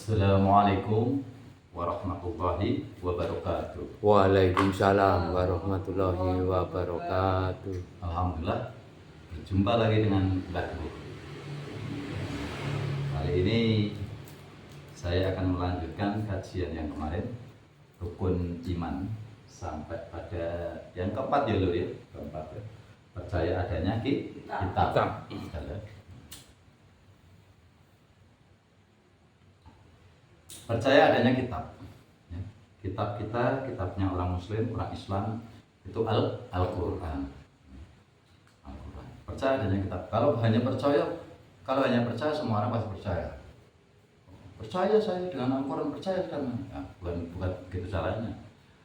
Assalamualaikum warahmatullahi wabarakatuh. Waalaikumsalam warahmatullahi wabarakatuh. Alhamdulillah, berjumpa lagi dengan Mbak Bu. Kali ini saya akan melanjutkan kajian yang kemarin, rukun iman, sampai pada yang keempat ya Lur ya, keempat ya. Percaya adanya kitab. Percaya adanya kitab. Kitab kita, kitabnya orang Muslim, orang Islam itu Al-Quran. Al-Quran. Percaya adanya kitab. Kalau hanya percaya semua orang pasti percaya. Percaya saya dengan Al-Quran, percaya karena bukan begitu caranya.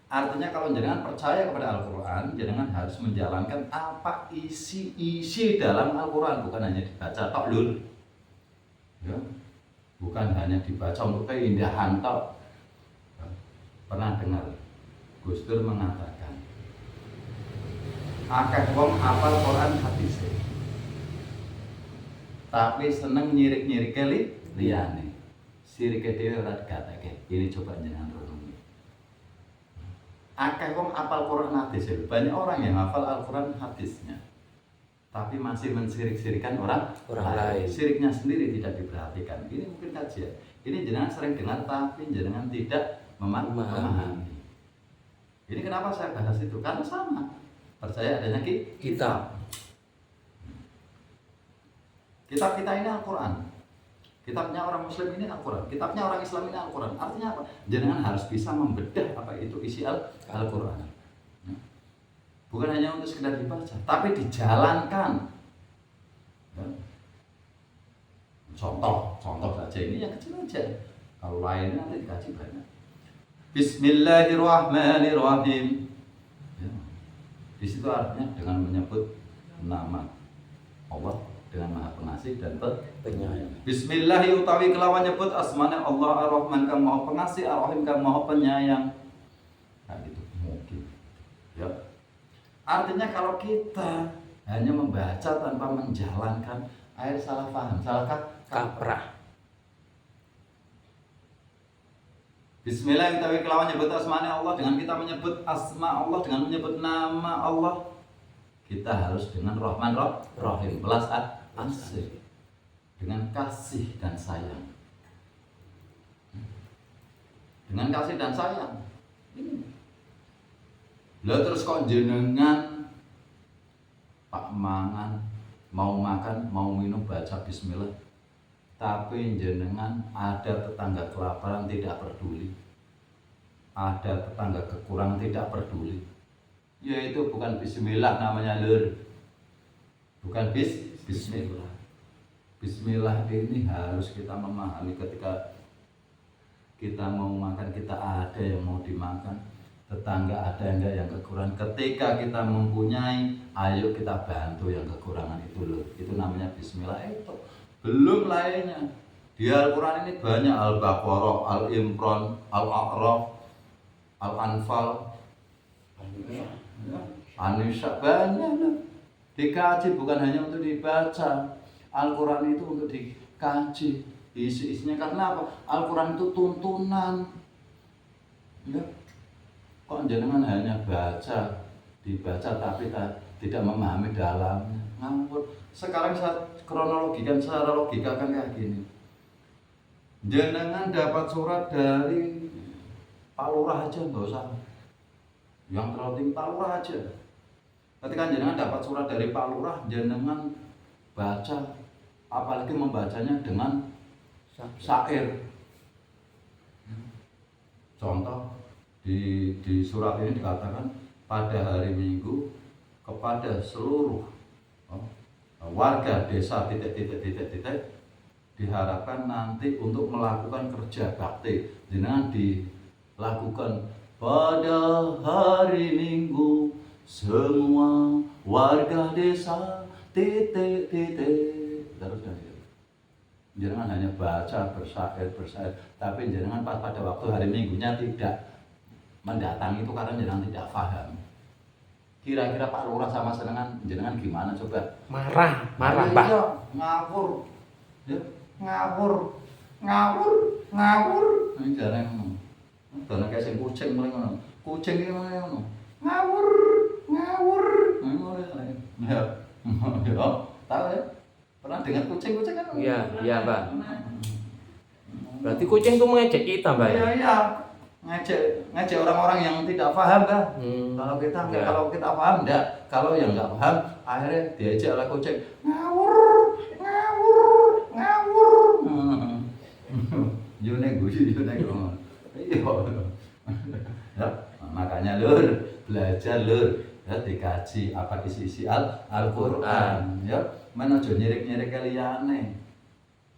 Artinya kalau jenengan percaya kepada Al-Quran, jenengan harus menjalankan apa isi dalam Al-Quran, bukan hanya dibaca tok lur. Ya. Bukan hanya dibaca untuk keindahan tok. Pernah dengar Gus Dur mengatakan, akeh wong apal Quran hadis, tapi seneng nyirik-nyirik liyane. Sirike dhewe ora digateke. Ini coba jenengan renungi. Akeh wong apal Quran hadis, banyak orang yang hafal Al-Quran hadisnya, tapi masih mensirik-sirikan orang lain. Siriknya sendiri tidak diperhatikan. Ini mungkin kajian. Ini jenengan sering dengar tapi jenengan tidak memahami. Ini kenapa saya bahas itu? Karena sama. Percaya adanya kitab. Kitab kita ini Al-Quran. Kitabnya orang Muslim ini Al-Quran. Kitabnya orang Islam ini Al-Quran. Artinya apa? Jenengan harus bisa membedah apa itu isi Al-Quran. Bukan hanya untuk sekedar dibaca, tapi dijalankan. Contoh saja, ini yang kecil aja. Kalau lainnya nanti dikaji banyak. Bismillahirrahmanirrahim. Ya. Di situ artinya dengan menyebut nama Allah dengan Maha Pengasih dan Penyayang. Bismillahi utawi kelawan nyebut asmane Allah Ar-Rahman kang Maha Pengasih, Ar-Rahim kang Maha Penyayang. Nah gitu mungkin. Ya. Artinya kalau kita hanya membaca tanpa menjalankan, air salah paham, salah kaprah. Bismillah utawi kelawan nyebut asmane Allah, dengan kita menyebut asma Allah, dengan menyebut nama Allah, kita harus dengan Rahman Rahim, belas asih, dengan kasih dan sayang. Dengan kasih dan sayang. Ini. Lah terus kok jenengan pak mangan, mau makan, mau minum baca bismillah, tapi jenengan ada tetangga kelaparan tidak peduli, ada tetangga kekurangan tidak peduli, yaitu bukan bismillah namanya lur, bukan bismillah. Bismillah ini harus kita memahami ketika kita mau makan, kita ada yang mau dimakan, tetangga ada enggak yang kekurangan. Ketika kita mempunyai, ayo kita bantu yang kekurangan itu loh. Itu namanya bismillah. Itu belum lainnya. Di Al-Quran ini banyak, Al-Baqarah, Al-Imran, Al-A'raf, Al-Anfal, An-Nisa, banyak loh. Dikaji bukan hanya untuk dibaca. Al-Quran itu untuk dikaji. Isi-isinya karena apa? Al-Quran itu tuntunan. Ya. Kok jenengan hanya dibaca tapi tidak memahami dalamnya, ngawur. Sekarang saya kronologikan secara logika kan kayak gini. Jenengan dapat surat dari Pak Lurah aja, nggak usah yang terlalu tinggi, Pak Lurah aja. Ketika jenengan dapat surat dari Pak Lurah, jenengan baca, apalagi membacanya dengan syair. Contoh di surat ini dikatakan pada hari Minggu kepada seluruh warga desa diharapkan nanti untuk melakukan kerja bakti. Jenengan dilakukan pada hari Minggu semua warga desa terus dan jenengan hanya baca bersair, tapi jenengan pada waktu hari Minggunya tidak mendatangi itu karena jenengan tidak paham. Kira-kira Pak Lurah sama jenengan gimana coba? Marah, Mbah. Ngawur. Ya, ngawur. ngawur. Ini jarang ngono. Dono kayak sing kucing mulai ngono. Kucing iki mulai ngono. Ngawur, ngawur. Ngono ya. Ya, tahu ya? Pernah dengar kucing-kucing kan? Iya, Pak. Berarti kucing itu mengejek kita, Mbak ya? Iya. Ngejek orang-orang yang tidak paham kan? Kalau kita Ya. kalau kita paham enggak, kalau yang enggak paham akhirnya diajak oleh kucing. Ngawur, ngawur, ngawur. Yune guyu yune ngono. Iya. Ya, makanya lur, belajar lur. Ya dikaji apa isi-isi Al-Qur'an ya. Men aja nyirik-nyirik liyane.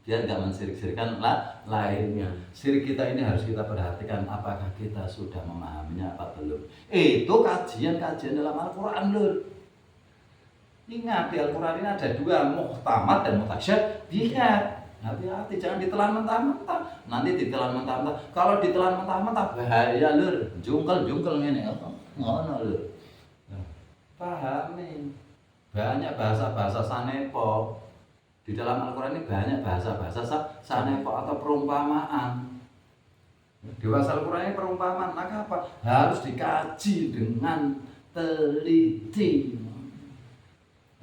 Biar enggak mensirik-sirikan lainnya. Sirik kita ini harus kita perhatikan apakah kita sudah memahaminya apa belum. Itu kajian-kajian dalam Al-Qur'an lur. Ingat di Al-Qur'an ini ada dua, muhtamad dan mutasyabihat. Hati-hati jangan ditelan mentah-mentah. Nanti ditelan mentah-mentah. Kalau ditelan mentah-mentah bahaya lur. Jungkel-jungkel ngene ngono lur. Pahamin. Banyak bahasa-bahasa sanepo. Di dalam Al-Qur'an ini banyak bahasa-bahasa sanepo atau perumpamaan. Di bahasa Al-Qur'an ini perumpamaan, maka apa? Harus dikaji dengan teliti.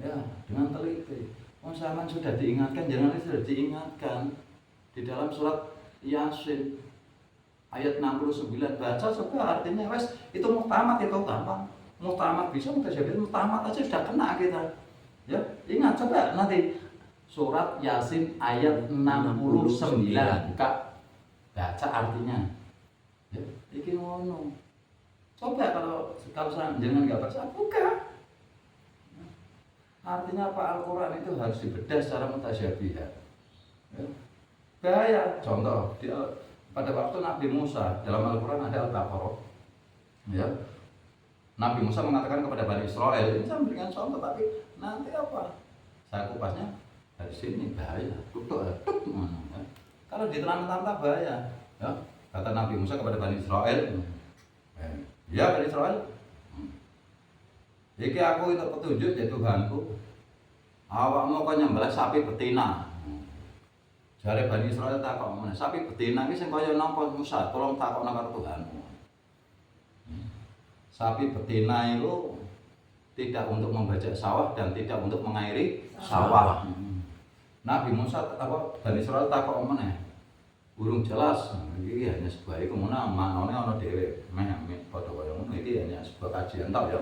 Ya, dengan teliti. Zaman sudah diingatkan, jangan sudah diingatkan di dalam surat Yasin ayat 69 baca coba artinya wes itu muhtamad itu gampang. Muhtamad bisa mutasyabihat, muhtamad aja sudah kena kita. Ya, ingat coba nanti surat Yasin ayat 69 buka baca artinya. Ya, iki ngono. Coba kalau jangan enggak baca buka. Artinya apa Al-Qur'an itu harus dibedah secara mutasyabihat. Ya. Bahaya. Contoh pada waktu Nabi Musa dalam Al-Qur'an ada Al-Baqarah. Ya. Nabi Musa mengatakan kepada Bani Israel, ini saya memberikan contoh tapi nanti apa? Saya kupasnya dari sini bahaya. Tutup. Ya. Kalau ditelan-telan bahaya. Ya. Kata Nabi Musa kepada Bani Israel, ya Bani Israel, iki aku itu petunjuk ya Tuhanku. Awakmu kok nyembelih sapi betina. Jare Bani Israil takok meneh, sapi betina iki sing kaya napa Musa? Tolong takokno karo Tuhanmu. Sapi betina itu tidak untuk membajak sawah dan tidak untuk mengairi sawah. Nabi Musa Bani Israil takok meneh. Burung jelas, iki hanya sebuah iku menawa manone ana dhewe meh padha kaya ngono iki hanya sebuah kajian tok ya.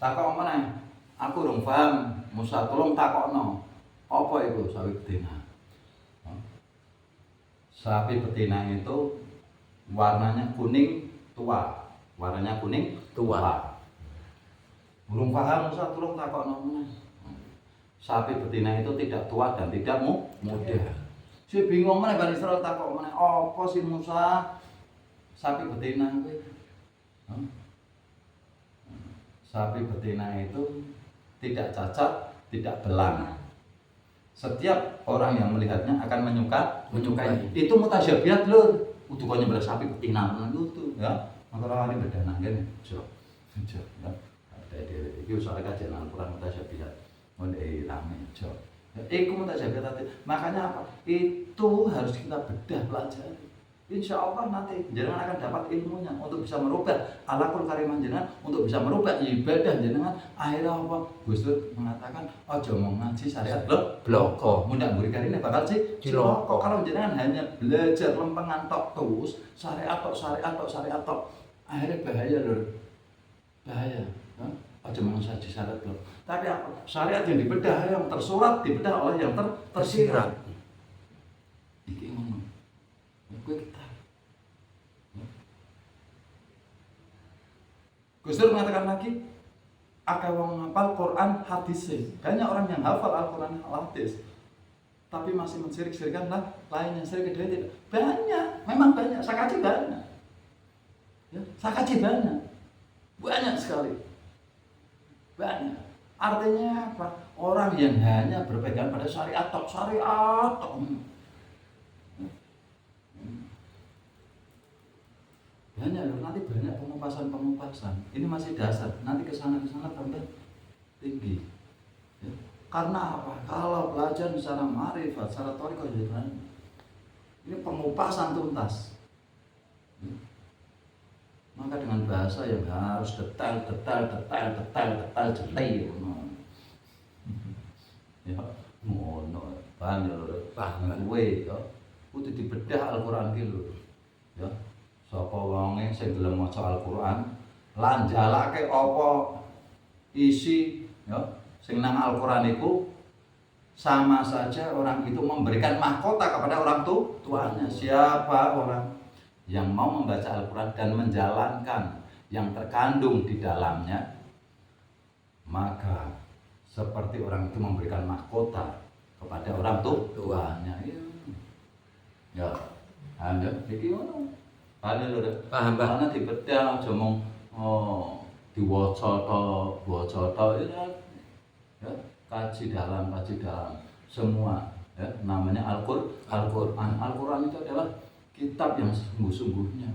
Takok meneh, aku urung paham. Musa tolong takokno. Apa itu sapi betina? Sapi betina itu warnanya kuning tua. Warnanya kuning tua. Urung paham Musa tolong takokno meneh. Sapi betina itu tidak tua dan tidak muda. Si bingung meneh Bani Israil takok meneh, apa sih Musa? Sapi betina kuwi. Sapi betina itu tidak cacat, tidak belang. Setiap orang yang melihatnya akan menyukai. Itu mutasyabihat lur. Kudu kok nyembelih sapi betina ngono itu ya. Maka orang ini beda nanggen. Jo. Ya. Ada dhewe iki usah kajian Al-Qur'an mutasyabihat. Mun rame jo. Iku mutasyabihat. Makanya apa? Itu harus kita bedah pelajari. Insya Allah nanti jenengan akan dapat ilmunya untuk bisa merubah alaqul karimah jenengan, untuk bisa merubah ibadah jenengan. Akhirnya apa? Gus Dur mengatakan ojo mau ngaji syariat bloko. Mudah berikan ini bakal ciloko. Kalau jenengan hanya belajar lempengan tok terus syariat tok, akhirnya bahaya lur. Bahaya. Ojo mau ngaji syariat bloko. Tapi apa? Syariat yang dibedah, yang tersurat dibedah oleh yang tersirat. Iki ngono. Gus Dur mengatakan lagi, akeh wong ngapal Quran hadis. Banyak orang yang hafal Al-Quran hadis, tapi masih mensirik-sirikan lainnya. Sirik kedua tidak. Banyak, memang banyak. Saya kaji banyak. Ya, saya kaji banyak sekali. Banyak. Artinya apa? Orang yang hanya berpegang pada syariat tok. Banyak loh, nanti banyak pengupasan. Ini masih dasar, nanti kesana tambah tinggi. Ya. Karena apa? Kalau belajar secara marifat, secara thariqah jadi banyak. Ini pengupasan tuntas. Maka dengan bahasa yang harus detail, jelai. Ya, ngono. Paham ya lho. Paham. Kuwe ya kudu dibedah Al-Qur'an ki lho. Ya. Sapa wonge sing gelem maca Al-Qur'an lan jalake apa isi ya sing nang Al-Qur'an iku sama saja orang itu memberikan mahkota kepada orang tuanya. Siapa orang yang mau membaca Al-Quran dan menjalankan yang terkandung di dalamnya, maka seperti orang itu memberikan mahkota kepada orang tuanya. Ya, anda iki ngono. Paham lho. Paham, Pak. Karena dibedah aja mung diwaca to ya. Kaji dalam semua ya, namanya Al-Quran. Al-Quran itu adalah kitab yang sungguh-sungguhnya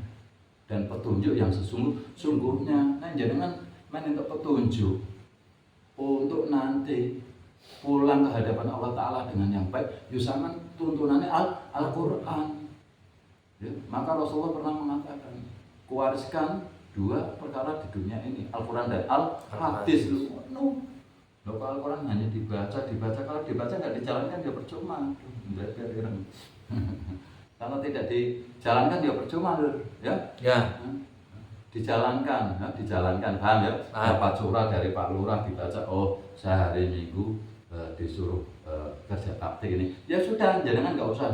dan petunjuk yang sesungguhnya. Nah, jangan minta petunjuk untuk nanti pulang ke hadapan Allah Ta'ala dengan yang baik. Yusaman tuntunannya Al-Quran. Ya, maka Rasulullah pernah mengatakan, kuwariskan 2 perkara di dunia ini, Al-Quran dan Al-Hadis. No. Kalau Al-Quran hanya dibaca, kalau dibaca nggak dijalankan dia percuma. Kalau tidak dijalankan dia percuma, ya. Ya. Dijalankan, paham ya? Dapat surat dari Pak Lurah dibaca, oh saya hari Minggu disuruh kerja bakti ini. Ya sudah, jangan nggak usah.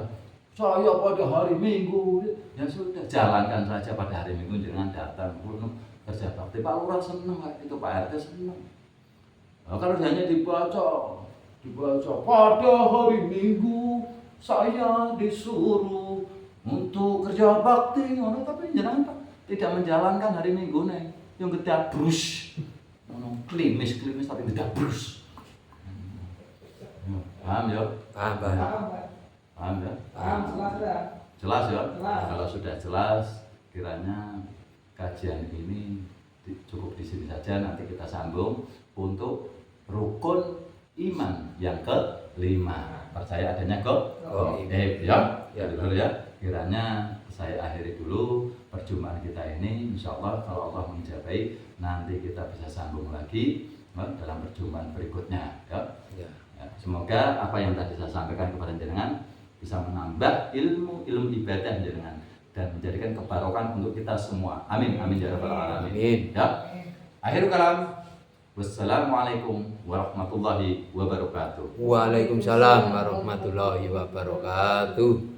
Saya pada hari Minggu, ya sudah jalankan saja pada hari Minggu, jangan datang kerja bakti. Pak Lurah seneng, itu Pak RT seneng. Nah, kalau hanya dibaca pada hari Minggu saya disuruh untuk kerja bakti, tapi jangan Pak tidak menjalankan hari Minggu nih, yang gedabrus, klimis tapi gedabrus. Paham ya? Paham, Pak. Paham ya? Paham, Jelas ya? Jelas. Kalau sudah jelas, kiranya kajian ini cukup di sini saja. Nanti kita sambung untuk rukun iman yang ke-5. Percaya adanya gaib ya. Ya. Dulu ya. Kiranya saya akhiri dulu perjumpaan kita ini. Insyaallah kalau Allah mengijabahi, nanti kita bisa sambung lagi dalam perjumpaan berikutnya ya. Ya. Ya, semoga apa yang tadi saya sampaikan kepada jenengan bisa menambah ilmu ibadah jenengan dan menjadikan kebarokan untuk kita semua. Amin ya rabbal alamin. Amin. Ya. Akhirul kalam. Wassalamualaikum warahmatullahi wabarakatuh. Waalaikumsalam warahmatullahi wabarakatuh.